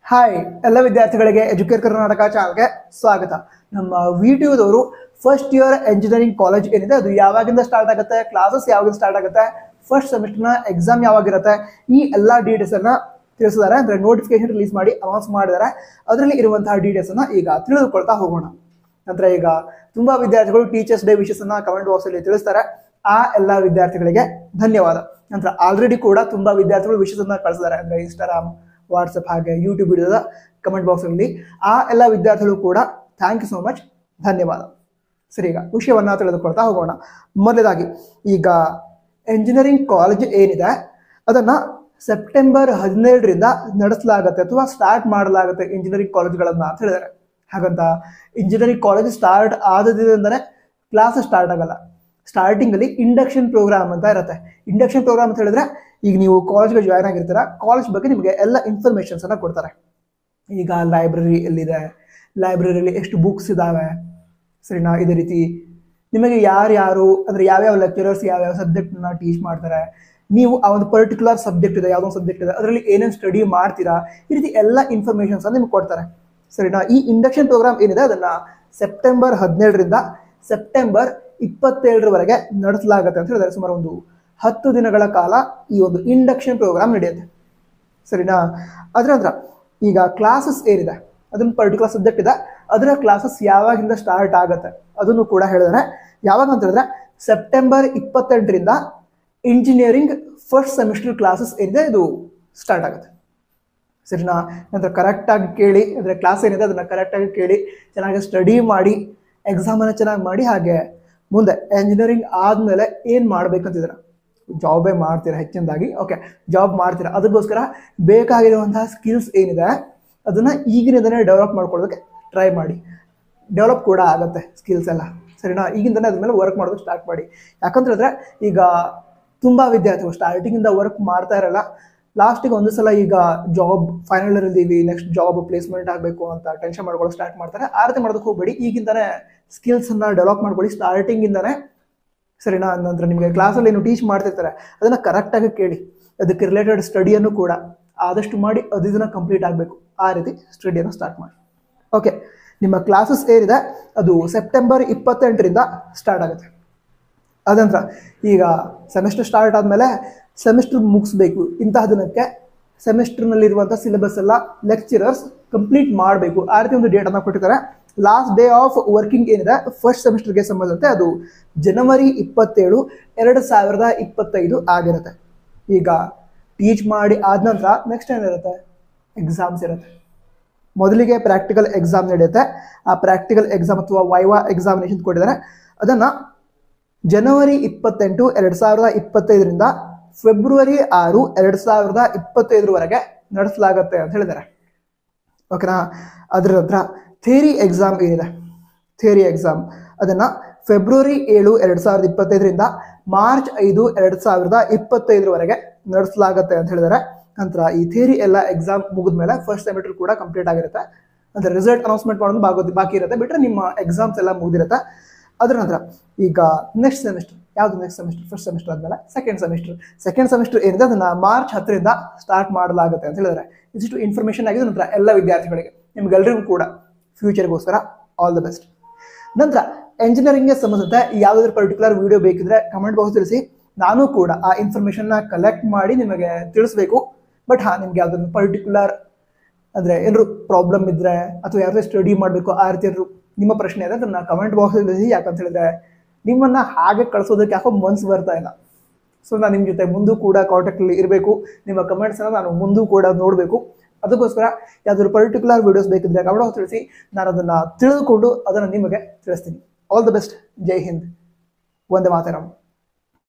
Hi ಎಲ್ಲ ವಿದ್ಯಾರ್ಥಿಗಳಿಗೆ Educare Karnataka ಚಾನಲ್ಗೆ ಸ್ವಾಗತ. ನಮ್ಮ ವಿಡಿಯೋದವರು ಫಸ್ಟ್ ಇಯರ್ ಎಂಜಿನಿಯರಿಂಗ್ ಕಾಲೇಜ್ ಏನಿದೆ ಅದು ಯಾವಾಗಿಂದ ಸ್ಟಾರ್ಟ್ ಆಗುತ್ತೆ, ಕ್ಲಾಸಸ್ ಯಾವಾಗಿಂದ ಸ್ಟಾರ್ಟ್ ಆಗುತ್ತೆ, ಫಸ್ಟ್ ಸೆಮಿಸ್ಟರ್ನ ಎಕ್ಸಾಮ್ ಯಾವಾಗಿರುತ್ತೆ, ಈ ಎಲ್ಲ ಡೀಟೇಲ್ಸ್ ಅನ್ನ ತಿಳಿಸಿದ್ದಾರೆ. ಅಂದ್ರೆ ನೋಟಿಫಿಕೇಶನ್ ರಿಲೀಸ್ ಮಾಡಿ ಅನೌನ್ಸ್ ಮಾಡಿದ್ದಾರೆ. ಅದರಲ್ಲಿ ಇರುವಂತಹ ಡೀಟೇಲ್ಸ್ ಅನ್ನ ಈಗ ತಿಳಿದುಕೊಳ್ತಾ ಹೋಗೋಣ. ನಂತರ ಈಗ ತುಂಬಾ ವಿದ್ಯಾರ್ಥಿಗಳು ಟೀಚರ್ಸ್ ಡೇ ವಿಶಸ್ ಅನ್ನ ಕಮೆಂಟ್ ಬಾಕ್ಸ್ ಅಲ್ಲಿ ತಿಳಿಸ್ತಾರೆ. ಆ ಎಲ್ಲ ವಿದ್ಯಾರ್ಥಿಗಳಿಗೆ ಧನ್ಯವಾದ. ನಂತರ ಆಲ್ರೆಡಿ ಕೂಡ ತುಂಬಾ ವಿದ್ಯಾರ್ಥಿಗಳು ವಿಶಸ್ ಅನ್ನ ಕಳಿಸಿದ್ದಾರೆ. ಅಂದ್ರೆ ಇನ್ಸ್ಟಾಗ್ರಾಮ್, ವಾಟ್ಸಪ್ ಹಾಗೆ ಯೂಟ್ಯೂಬ್ ವಿಡಿಯೋದ ಕಮೆಂಟ್ ಬಾಕ್ಸ್ ಅಲ್ಲಿ ಆ ಎಲ್ಲ ವಿದ್ಯಾರ್ಥಿಗಳು ಕೂಡ ಥ್ಯಾಂಕ್ ಯು ಸೋ ಮಚ್, ಧನ್ಯವಾದ. ಸರಿ, ಈಗ ವಿಷಯವನ್ನ ತಿಳಿದುಕೊಳ್ತಾ ಹೋಗೋಣ. ಮೊದಲನೇದಾಗಿ ಈಗ ಎಂಜಿನಿಯರಿಂಗ್ ಕಾಲೇಜ್ ಏನಿದೆ ಅದನ್ನ ಸೆಪ್ಟೆಂಬರ್ 17ರಿಂದ ನಡೆಸಲಾಗುತ್ತೆ ಅಥವಾ ಸ್ಟಾರ್ಟ್ ಮಾಡಲಾಗುತ್ತೆ ಇಂಜಿನಿಯರಿಂಗ್ ಕಾಲೇಜ್ಗಳನ್ನ ಅಂತ ಹೇಳಿದ್ದಾರೆ. ಹಾಗಂತ ಇಂಜಿನಿಯರಿಂಗ್ ಕಾಲೇಜ್ ಸ್ಟಾರ್ಟ್ ಆದದಿಂದನೇ ಕ್ಲಾಸ್ ಸ್ಟಾರ್ಟ್ ಆಗಲ್ಲ. ಸ್ಟಾರ್ಟಿಂಗ್ ಅಲ್ಲಿ ಇಂಡಕ್ಷನ್ ಪ್ರೋಗ್ರಾಮ್ ಅಂತ ಇರುತ್ತೆ. ಇಂಡಕ್ಷನ್ ಪ್ರೋಗ್ರಾಮ್ ಅಂತ ಹೇಳಿದ್ರೆ ಈಗ ನೀವು ಕಾಲೇಜ್ಗೆ ಜಾಯ್ನ್ ಆಗಿರ್ತೀರ, ಕಾಲೇಜ್ ಬಗ್ಗೆ ನಿಮಗೆ ಎಲ್ಲ ಇನ್ಫಾರ್ಮೇಶನ್ಸ್ ಅನ್ನ ಕೊಡ್ತಾರೆ. ಈಗ ಲೈಬ್ರರಿ ಎಲ್ಲಿದೆ, ಲೈಬ್ರರಿಯಲ್ಲಿ ಎಷ್ಟು ಬುಕ್ಸ್ ಇದಾವೆ, ಸರಿನಾ, ಇದೇ ರೀತಿ ನಿಮಗೆ ಯಾರ್ಯಾರು ಅಂದ್ರೆ ಯಾವ್ಯಾವ ಲೆಕ್ಚರರ್ಸ್ ಯಾವ್ಯಾವ ಸಬ್ಜೆಕ್ಟ್ನ ಟೀಚ್ ಮಾಡ್ತಾರೆ, ನೀವು ಆ ಒಂದು ಪರ್ಟಿಕ್ಯುಲರ್ ಸಬ್ಜೆಕ್ಟ್ ಇದೆ, ಯಾವುದೋ ಒಂದು ಸಬ್ಜೆಕ್ಟ್ ಇದೆ ಅದರಲ್ಲಿ ಏನೇನು ಸ್ಟಡಿ ಮಾಡ್ತೀರಾ, ಈ ರೀತಿ ಎಲ್ಲ ಇನ್ಫಾರ್ಮೇಶನ್ಸ್ ನಿಮ್ಗೆ ಕೊಡ್ತಾರೆ. ಸರಿನಾ. ಈ ಇಂಡಕ್ಷನ್ ಪ್ರೋಗ್ರಾಮ್ ಏನಿದೆ ಅದನ್ನ ಸೆಪ್ಟೆಂಬರ್ 17ರಿಂದ ಸೆಪ್ಟೆಂಬರ್ 27ರವರೆಗೆ ನಡೆಸಲಾಗುತ್ತೆ ಅಂತ ಹೇಳಿದ್ರೆ ಸುಮಾರು ಒಂದು 10 ದಿನಗಳ ಕಾಲ ಈ ಒಂದು ಇಂಡಕ್ಷನ್ ಪ್ರೋಗ್ರಾಮ್ ನಡೆಯುತ್ತೆ. ಸರಿನಾ. ಅದರ ನಂತರ ಈಗ ಕ್ಲಾಸಸ್ ಏನಿದೆ ಅದೊಂದು ಪರ್ಟಿಕ್ಯುಲರ್ ಸಬ್ಜೆಕ್ಟ್ ಇದೆ, ಅದರ ಕ್ಲಾಸಸ್ ಯಾವಾಗಿಂದ ಸ್ಟಾರ್ಟ್ ಆಗುತ್ತೆ ಅದನ್ನು ಕೂಡ ಹೇಳಿದರೆ. ಯಾವಾಗ ಅಂತ ಹೇಳಿದ್ರೆ ಸೆಪ್ಟೆಂಬರ್ 28ರಿಂದ ಇಂಜಿನಿಯರಿಂಗ್ ಫಸ್ಟ್ ಸೆಮಿಸ್ಟರ್ ಕ್ಲಾಸಸ್ ಏನಿದೆ ಇದು ಸ್ಟಾರ್ಟ್ ಆಗುತ್ತೆ. ಸರಿನಾ. ನಂತರ ಕರೆಕ್ಟಾಗಿ ಕೇಳಿ, ಅಂದರೆ ಕ್ಲಾಸ್ ಏನಿದೆ ಅದನ್ನು ಕರೆಕ್ಟಾಗಿ ಕೇಳಿ, ಚೆನ್ನಾಗಿ ಸ್ಟಡಿ ಮಾಡಿ, ಎಕ್ಸಾಮನ್ನು ಚೆನ್ನಾಗಿ ಮಾಡಿ, ಹಾಗೆ ಮುಂದೆ ಎಂಜಿನಿಯರಿಂಗ್ ಆದಮೇಲೆ ಏನು ಮಾಡ್ಬೇಕಂತಿದ್ದೀರಾ, ಜಾಬೇ ಮಾಡ್ತೀರಾ ಹೆಚ್ಚಿನದಾಗಿ, ಓಕೆ ಜಾಬ್ ಮಾಡ್ತೀರಾ, ಅದಕ್ಕೋಸ್ಕರ ಬೇಕಾಗಿರುವಂತಹ ಸ್ಕಿಲ್ಸ್ ಏನಿದೆ ಅದನ್ನು ಈಗಿನಿಂದನೇ ಡೆವಲಪ್ ಮಾಡ್ಕೊಳ್ಳೋದಕ್ಕೆ ಟ್ರೈ ಮಾಡಿ. ಡೆವಲಪ್ ಕೂಡ ಆಗುತ್ತೆ ಸ್ಕಿಲ್ಸ್ ಎಲ್ಲ. ಸರಿನಾ. ಈಗಿಂದನೇ ಅದ್ರ ಮೇಲೆ ವರ್ಕ್ ಮಾಡೋದಕ್ಕೆ ಸ್ಟಾರ್ಟ್ ಮಾಡಿ. ಯಾಕಂತ ಹೇಳಿದ್ರೆ ಈಗ ತುಂಬ ವಿದ್ಯಾರ್ಥಿಗಳು ಸ್ಟಾರ್ಟಿಂಗಿಂದ ವರ್ಕ್ ಮಾಡ್ತಾ ಇರಲ್ಲ, ಲಾಸ್ಟಿಗೆ ಒಂದು ಸಲ ಈಗ ಜಾಬ್ ಫೈನಲ್ ಇಯರ್ ಇದ್ದೀವಿ, ನೆಕ್ಸ್ಟ್ ಜಾಬ್ ಪ್ಲೇಸ್ಮೆಂಟ್ ಆಗಬೇಕು ಅಂತ ಟೆನ್ಷನ್ ಮಾಡ್ಕೊಳ್ಳೋ ಸ್ಟಾರ್ಟ್ ಮಾಡ್ತಾರೆ. ಆ ರೀತಿ ಮಾಡೋದಕ್ಕೆ ಹೋಗಬೇಡಿ. ಈಗಿಂದನೇ ಸ್ಕಿಲ್ಸನ್ನು ಡೆವಲಪ್ ಮಾಡ್ಕೊಳ್ಳಿ ಸ್ಟಾರ್ಟಿಂಗಿಂದನೇ. ಸರಿನಾ. ನಂತರ ನಿಮಗೆ ಕ್ಲಾಸಲ್ಲಿ ಏನು ಟೀಚ್ ಮಾಡ್ತಿರ್ತಾರೆ ಅದನ್ನು ಕರೆಕ್ಟಾಗಿ ಕೇಳಿ, ಅದಕ್ಕೆ ರಿಲೇಟೆಡ್ ಸ್ಟಡಿಯನ್ನು ಕೂಡ ಆದಷ್ಟು ಮಾಡಿ ಅದು ಇದನ್ನು ಕಂಪ್ಲೀಟ್ ಆಗಬೇಕು. ಆ ರೀತಿ ಸ್ಟಡಿಯನ್ನು ಸ್ಟಾರ್ಟ್ ಮಾಡಿ. ಓಕೆ, ನಿಮ್ಮ ಕ್ಲಾಸಸ್ ಏನಿದೆ ಅದು ಸೆಪ್ಟೆಂಬರ್ 28ರಿಂದ ಸ್ಟಾರ್ಟ್ ಆಗುತ್ತೆ. ಅದಂತರ ಈಗ ಸೆಮಿಸ್ಟರ್ ಸ್ಟಾರ್ಟ್ ಆದಮೇಲೆ ಸೆಮಿಸ್ಟರ್ ಮುಗಿಸ್ಬೇಕು. ಇಂತಹ ದಿನಕ್ಕೆ ಸೆಮಿಸ್ಟರ್ನಲ್ಲಿರುವಂಥ ಸಿಲೆಬಸ್ ಎಲ್ಲ ಲೆಕ್ಚರರ್ಸ್ ಕಂಪ್ಲೀಟ್ ಮಾಡಬೇಕು. ಆ ರೀತಿ ಒಂದು ಡೇಟನ್ನು ಕೊಟ್ಟಿದ್ದಾರೆ. ಲಾಸ್ಟ್ ಡೇ ಆಫ್ ವರ್ಕಿಂಗ್ ಏನಿದೆ ಫಸ್ಟ್ ಸೆಮಿಸ್ಟರ್ಗೆ ಸಂಬಂಧಂತೆ ಅದು ಜನವರಿ 27, 2025 ಆಗಿರುತ್ತೆ. ಈಗ ಟೀಚ್ ಮಾಡಿ ಆದ ನಂತರ ನೆಕ್ಸ್ಟ್ ಏನಿರುತ್ತೆ, ಎಕ್ಸಾಮ್ಸ್ ಇರುತ್ತೆ. ಮೊದಲಿಗೆ ಪ್ರಾಕ್ಟಿಕಲ್ ಎಕ್ಸಾಮ್ ನಡೆಯುತ್ತೆ. ಆ ಪ್ರಾಕ್ಟಿಕಲ್ ಎಕ್ಸಾಮ್ ಅಥವಾ ವೈವಾ ಎಕ್ಸಾಮಿನೇಷನ್ ಕೊಟ್ಟಿದ್ದಾರೆ. ಅದನ್ನು ಜನವರಿ 28, 2025ರಿಂದ ಫೆಬ್ರವರಿ 6, 2025ರವರೆಗೆ ನಡೆಸಲಾಗುತ್ತೆ ಅಂತ ಹೇಳಿದ್ದಾರೆ. ಓಕೆನಾ. ಅದರ ನಂತರ ಥಿಯರಿ ಎಕ್ಸಾಮ್ ಏನಿದೆ, ಥಿಯರಿ ಎಕ್ಸಾಮ್ ಅದನ್ನು ಫೆಬ್ರವರಿ 7, 2025ರಿಂದ ಮಾರ್ಚ್ 5, 2025ರವರೆಗೆ ನಡೆಸಲಾಗುತ್ತೆ ಅಂತ ಹೇಳಿದ್ದಾರೆ. ನಂತರ ಈ ಥಿಯರಿ ಎಲ್ಲ ಎಕ್ಸಾಮ್ ಮುಗಿದ ಮೇಲೆ ಫಸ್ಟ್ ಸೆಮಿಸ್ಟರ್ ಕೂಡ ಕಂಪ್ಲೀಟ್ ಆಗಿರುತ್ತೆ. ನಂತರ ರಿಸಲ್ಟ್ ಅನೌನ್ಸ್ಮೆಂಟ್ ಮಾಡೋದು ಬಾಕಿ ಇರುತ್ತೆ, ಬಿಟ್ಟರೆ ನಿಮ್ಮ ಎಕ್ಸಾಮ್ಸ್ ಎಲ್ಲ ಮುಗಿದಿರುತ್ತೆ. ಅದರ ನಂತರ ಈಗ ನೆಕ್ಸ್ಟ್ ಸೆಮಿಸ್ಟರ್ ಯಾವುದು, ನೆಕ್ಸ್ಟ್ ಸೆಮಿಸ್ಟರ್ ಫಸ್ಟ್ ಸೆಮಿಸ್ಟರ್ ಆದಮೇಲೆ ಸೆಕೆಂಡ್ ಸೆಮಿಸ್ಟರ್ ಏನಿದೆ ಅದನ್ನು ಮಾರ್ಚ್ 10ರಿಂದ ಸ್ಟಾರ್ಟ್ ಮಾಡಲಾಗುತ್ತೆ ಅಂತ ಹೇಳಿದ್ದಾರೆ. ಇದಿಷ್ಟು ಇನ್ಫಾರ್ಮೇಷನ್ ಆಗಿದೆ ನಂತರ ಎಲ್ಲ ವಿದ್ಯಾರ್ಥಿಗಳಿಗೆ, ನಿಮ್ಗೆಲ್ಲರಿಗೂ ಕೂಡ ಫ್ಯೂಚರ್ಗೋಸ್ಕರ ಆಲ್ ದ ಬೆಸ್ಟ್. ನಂತರ ಎಂಜಿನಿಯರಿಂಗ್ಗೆ ಸಂಬಂಧಿಸಿದ ಯಾವುದಾದ್ರೂ ಪರ್ಟಿಕ್ಯುಲರ್ ವಿಡಿಯೋ ಬೇಕಿದ್ರೆ ಕಮೆಂಟ್ ಬಾಕ್ಸ್ ತಿಳಿಸಿ. ನಾನು ಕೂಡ ಆ ಇನ್ಫಾರ್ಮೇಷನ್ನ ಕಲೆಕ್ಟ್ ಮಾಡಿ ನಿಮಗೆ ತಿಳಿಸ್ಬೇಕು. ಬಟ್ ನಿಮ್ಗೆ ಯಾವುದಾದ್ರು ಪರ್ಟಿಕ್ಯುಲರ್ ಅಂದರೆ ಏನಾದ್ರು ಪ್ರಾಬ್ಲಮ್ ಇದ್ದರೆ ಅಥವಾ ಯಾವ್ದಾದ್ರು ಸ್ಟಡಿ ಮಾಡಬೇಕು ಆ ರೀತಿ ಏನಾದ್ರು ನಿಮ್ಮ ಪ್ರಶ್ನೆ ಇದೆ ಅದನ್ನು ಕಮೆಂಟ್ ಬಾಕ್ಸ್ ತಿಳಿಸಿ. ಯಾಕಂತ ಹೇಳಿದ್ರೆ ನಿಮ್ಮನ್ನು ಹಾಗೆ ಕಳಿಸೋದಕ್ಕೆ ಯಾಕೋ ಮನ್ಸು ಬರ್ತಾ ಇಲ್ಲ. ಸೊ ನಾನು ನಿಮ್ಮ ಜೊತೆ ಮುಂದೂ ಕೂಡ ಕಾಂಟ್ಯಾಕ್ಟಲ್ಲಿ ಇರಬೇಕು. ನಿಮ್ಮ ಕಮೆಂಟ್ಸನ್ನು ನಾನು ಮುಂದೂ ಕೂಡ ನೋಡಬೇಕು. ಅದಕ್ಕೋಸ್ಕರ ಯಾವ್ದಾದ್ರು ಪರ್ಟಿಕ್ಯುಲರ್ ವಿಡಿಯೋಸ್ ಬೇಕಿದ್ರೆ ಕಮೆಂಟ್ ಬಾಕ್ಸ್ ತಿಳಿಸಿ. ನಾನು ಅದನ್ನು ತಿಳಿದುಕೊಂಡು ಅದನ್ನು ನಿಮಗೆ ತಿಳಿಸ್ತೀನಿ. All the best. Jai Hind. Vande Mataram.